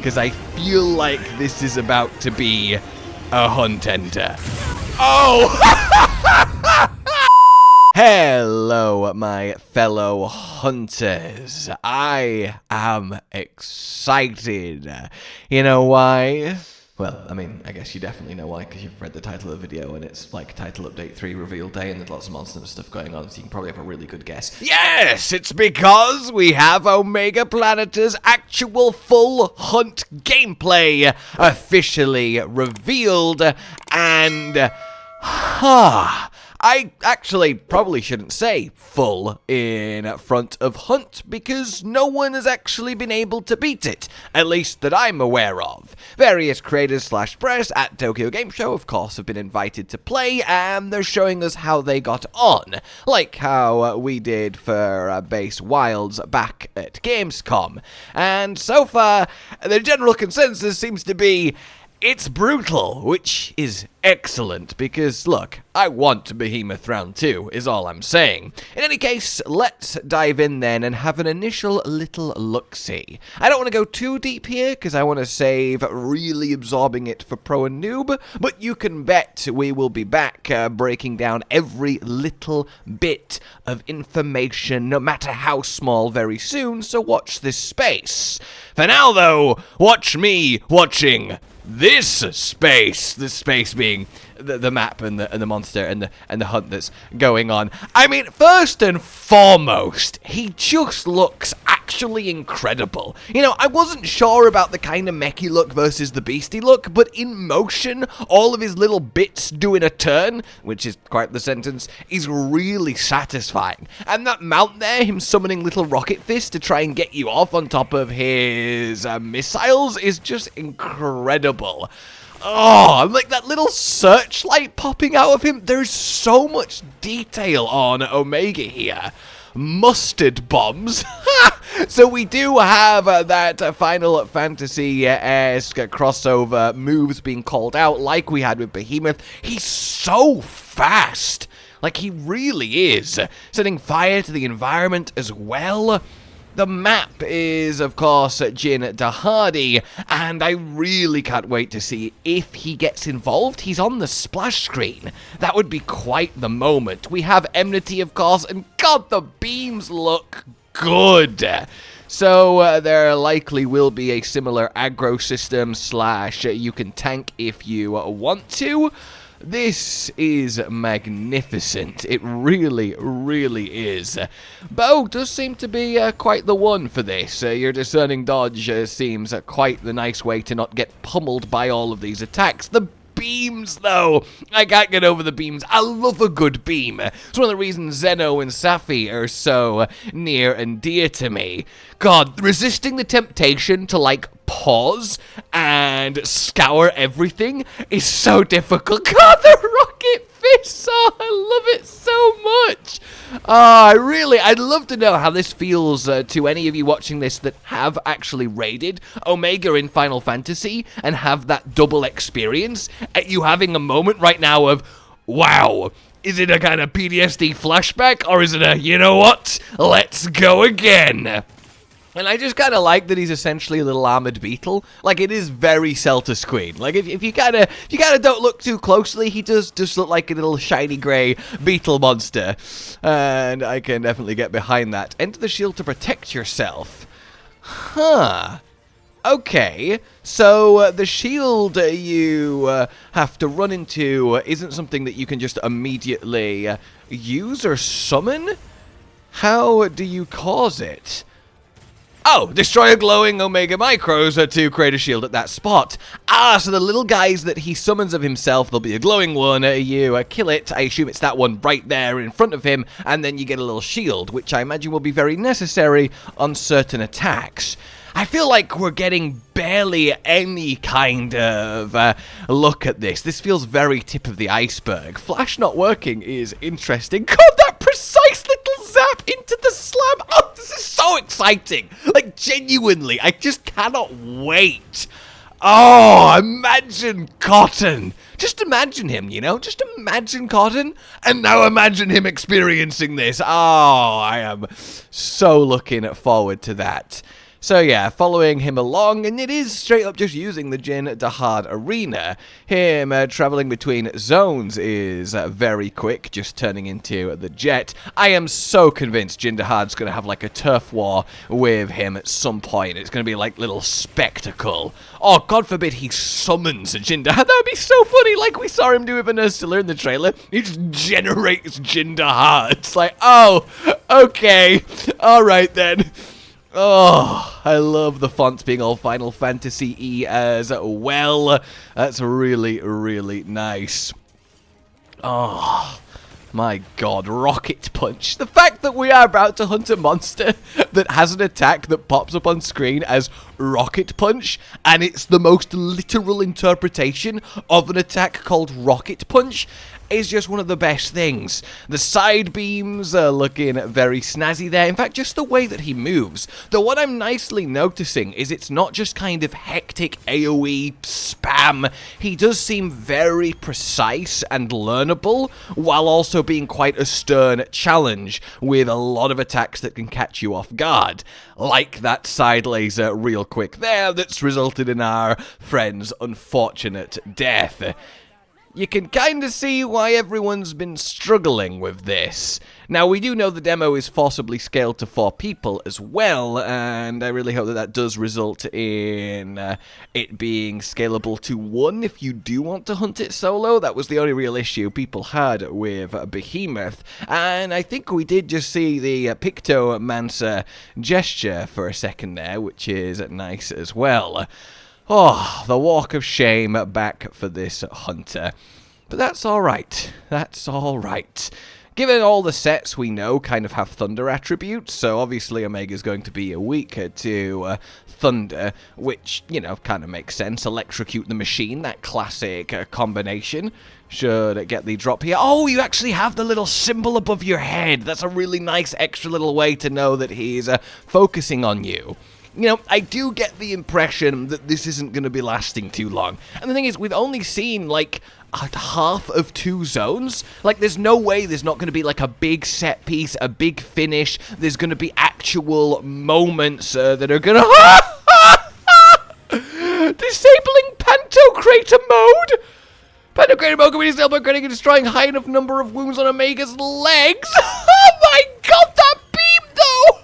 because I feel like this is about to be a hunt enter. Oh! Hello, my fellow hunters. I am excited. You know why? Well, I mean, I guess you definitely know why, because you've read the title of the video, and it's like Title Update 3 Reveal Day, and there's lots of monster stuff going on, so you can probably have a really good guess. Yes, it's because we have Omega Planeter's actual full hunt gameplay officially revealed, and... I actually probably shouldn't say full in front of Hunt, because no one has actually been able to beat it, at least that I'm aware of. Various creators / press at Tokyo Game Show, of course, have been invited to play, and they're showing us how they got on, like how we did for Base Wilds back at Gamescom. And so far, the general consensus seems to be it's brutal, which is excellent, because, look, I want Behemoth Round 2, is all I'm saying. In any case, let's dive in then and have an initial little look-see. I don't want to go too deep here, because I want to save really absorbing it for pro and noob, but you can bet we will be back breaking down every little bit of information, no matter how small, very soon, so watch this space. For now, though, watch me watching this space being the map and the monster and the hunt that's going on. I mean, first and foremost, he just looks actually incredible. You know, I wasn't sure about the kind of mechy look versus the beastie look, but in motion, all of his little bits doing a turn, which is quite the sentence, is really satisfying. And that mount there, him summoning little rocket fists to try and get you off on top of his missiles, is just incredible. Oh, like that little searchlight popping out of him. There's so much detail on Omega here. Mustard bombs. So we do have that Final Fantasy-esque crossover moves being called out like we had with Behemoth. He's so fast. Like, he really is. Setting fire to the environment as well. The map is, of course, Jin Dahaad, and I really can't wait to see if he gets involved. He's on the splash screen. That would be quite the moment. We have Enmity, of course, and God, the beams look good. So there likely will be a similar aggro system / you can tank if you want to. This is magnificent. It really, really is. Bow does seem to be quite the one for this. Your discerning dodge seems quite the nice way to not get pummeled by all of these attacks. The beams, though. I can't get over the beams. I love a good beam. It's one of the reasons Zeno and Safi are so near and dear to me. God, resisting the temptation to, like, pause and scour everything is so difficult. God, the rocket fists! Oh, I love it so much. I'd love to know how this feels to any of you watching this that have actually raided Omega in Final Fantasy and have that double experience. At you having a moment right now of, wow, is it a kind of PTSD flashback, or is it a, you know what, let's go again? And I just kind of like that he's essentially a little armored beetle. Like, it is very Celtus Queen. Like, if you kind of don't look too closely, he does just look like a little shiny grey beetle monster. And I can definitely get behind that. Enter the shield to protect yourself. Huh. Okay, so the shield you have to run into isn't something that you can just immediately use or summon? How do you cause it? Oh, destroy a glowing Omega Micros to create a shield at that spot. So the little guys that he summons of himself, there'll be a glowing one, you kill it, I assume it's that one right there in front of him, and then you get a little shield, which I imagine will be very necessary on certain attacks. I feel like we're getting barely any kind of look at this. This feels very tip of the iceberg. Flash not working is interesting. God, that precise little zap into the slam. Oh, this is so exciting. Like, genuinely, I just cannot wait. Oh, imagine Cotton. Just imagine him, you know? Just imagine Cotton. And now imagine him experiencing this. Oh, I am so looking forward to that. So yeah, following him along, and it is straight up just using the Jin Dahaad arena. Him traveling between zones is very quick, just turning into the jet. I am so convinced Jin Dahaad's going to have like a turf war with him at some point. It's going to be like little spectacle. Oh, God forbid he summons a Jin Dahaad. That would be so funny, like we saw him do with Ursula in the trailer. He just generates Jin Dahaad. It's like, oh, okay, alright then. Oh, I love the fonts being all Final Fantasy-y as well. That's really, really nice. Oh, my God, Rocket Punch. The fact that we are about to hunt a monster that has an attack that pops up on screen as Rocket Punch, and it's the most literal interpretation of an attack called Rocket Punch, is just one of the best things. The side beams are looking very snazzy there. In fact, just the way that he moves. Though what I'm nicely noticing is it's not just kind of hectic AoE spam. He does seem very precise and learnable, while also being quite a stern challenge with a lot of attacks that can catch you off guard. Like that side laser real quick there that's resulted in our friend's unfortunate death. You can kind of see why everyone's been struggling with this. Now, we do know the demo is forcibly scaled to 4 people as well, and I really hope that that does result in it being scalable to 1 if you do want to hunt it solo. That was the only real issue people had with Behemoth, and I think we did just see the pictomancer gesture for a second there, which is nice as well. Oh, the walk of shame back for this hunter. But that's alright. That's alright. Given all the sets we know kind of have thunder attributes, so obviously Omega's going to be weaker to thunder, which, you know, kind of makes sense. Electrocute the machine, that classic combination. Should get the drop here. Oh, you actually have the little symbol above your head. That's a really nice extra little way to know that he's focusing on you. You know, I do get the impression that this isn't going to be lasting too long. And the thing is, we've only seen, like, half of 2 zones. Like, there's no way there's not going to be, like, a big set piece, a big finish. There's going to be actual moments that are going to... Disabling Pantocrator mode? Pantocrator mode can be disabled by creating and destroying high enough number of wounds on Omega's legs. Oh my God, that beam, though!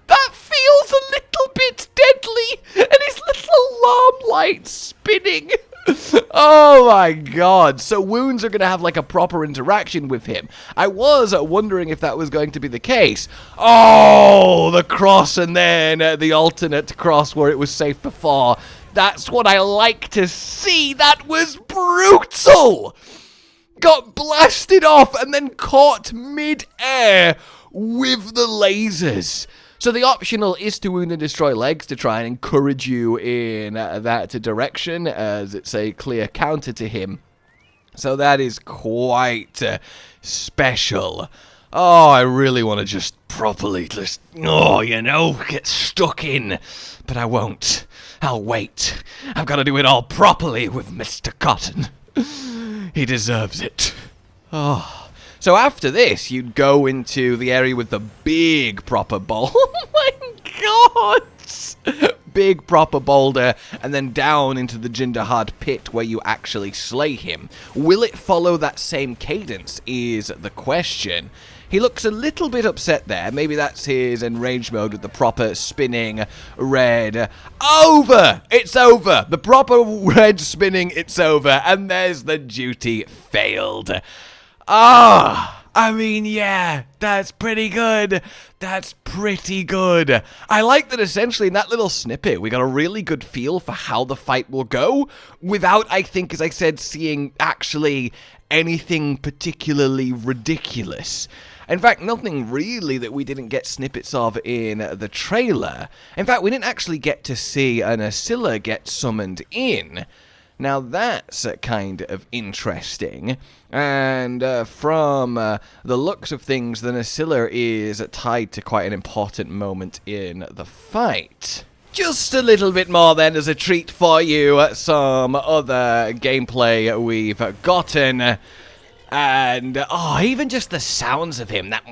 That feels a little bit deadly, and his little alarm light spinning. Oh my God. So wounds are going to have like a proper interaction with him. I was wondering if that was going to be the case. Oh, the cross and then the alternate cross where it was safe before. That's what I like to see. That was brutal. Got blasted off and then caught mid-air with the lasers. So the optional is to wound and destroy legs to try and encourage you in that direction, as it's a clear counter to him. So that is quite special. Oh, I really want to just properly just, get stuck in. But I won't. I'll wait. I've got to do it all properly with Mr. Cotton. He deserves it. Oh. So after this, you'd go into the area with the big proper boulder. Oh my God! Big proper boulder, and then down into the Jin Dahaad pit where you actually slay him. Will it follow that same cadence is the question. He looks a little bit upset there. Maybe that's his enraged mode with the proper spinning red. Over! It's over! The proper red spinning, it's over. And there's the duty failed. I mean, yeah, that's pretty good. That's pretty good. I like that essentially in that little snippet, we got a really good feel for how the fight will go without, I think, as I said, seeing actually anything particularly ridiculous. In fact, nothing really that we didn't get snippets of in the trailer. In fact, we didn't actually get to see an Ursula get summoned in. Now that's kind of interesting, and from the looks of things, the Ursula is tied to quite an important moment in the fight. Just a little bit more then as a treat for you, some other gameplay we've gotten. And, even just the sounds of him, that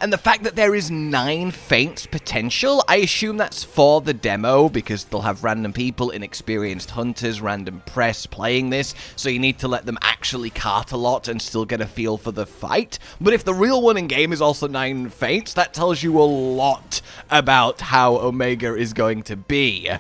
and the fact that there is 9 feints potential, I assume that's for the demo, because they'll have random people, inexperienced hunters, random press playing this, so you need to let them actually cart a lot and still get a feel for the fight. But if the real one in-game is also 9 feints, that tells you a lot about how Omega is going to be.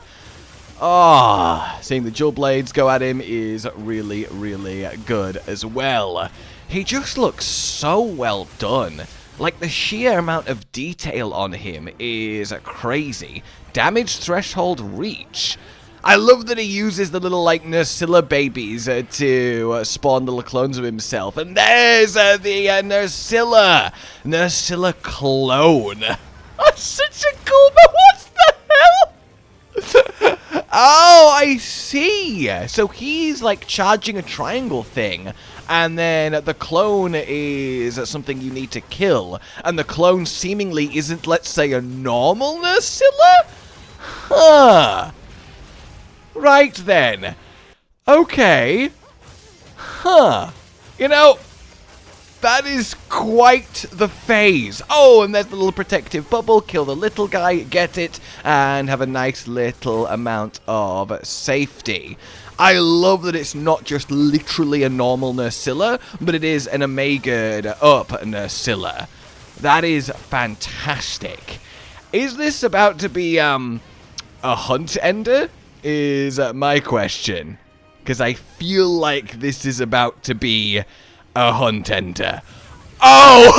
Seeing the dual blades go at him is really, really good as well. He just looks so well done. Like, the sheer amount of detail on him is crazy. Damage threshold reach. I love that he uses the little, like, Nerscylla babies to spawn little clones of himself. And there's the Nerscylla clone. That's such a cool... What's the hell? Oh, I see. So he's like charging a triangle thing, and then the clone is something you need to kill, and the clone seemingly isn't, let's say, a normal Nerscylla? Huh. Right then. Okay. Huh. You know, that is quite the phase. Oh, and there's the little protective bubble. Kill the little guy, get it, and have a nice little amount of safety. I love that it's not just literally a normal Nerscylla, but it is an Omega'd up Nerscylla. That is fantastic. Is this about to be, a hunt ender? Is my question. Because I feel like this is about to be a hunt ender. Oh!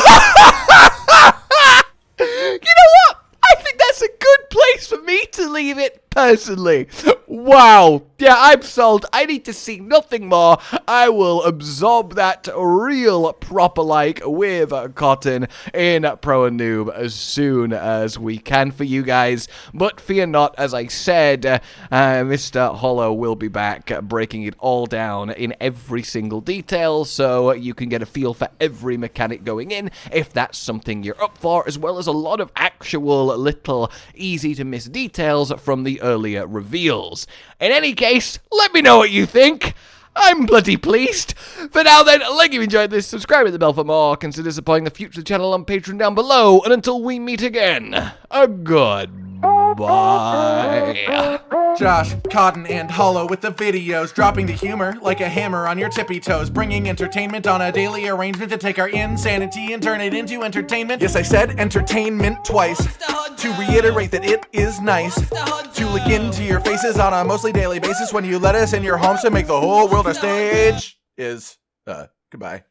You know what? I think that's a good place for me to leave it, personally. Wow. Yeah, I'm sold. I need to see nothing more. I will absorb that real proper like with cotton in Pro and Noob as soon as we can for you guys. But fear not, as I said, Mr. Hollow will be back breaking it all down in every single detail so you can get a feel for every mechanic going in if that's something you're up for, as well as a lot of actual little easy to miss details from the earlier reveals. In any case, let me know what you think. I'm bloody pleased. For now then, like you enjoyed this, subscribe to the bell for more, consider supporting the future channel on Patreon down below, and until we meet again, a goodbye. Josh, Cotton, and Hollow with the videos, dropping the humor like a hammer on your tippy toes, bringing entertainment on a daily arrangement to take our insanity and turn it into entertainment. Yes, I said entertainment twice, to reiterate that it is nice to look into your faces on a mostly daily basis when you let us in your homes to make the whole world a stage. Goodbye.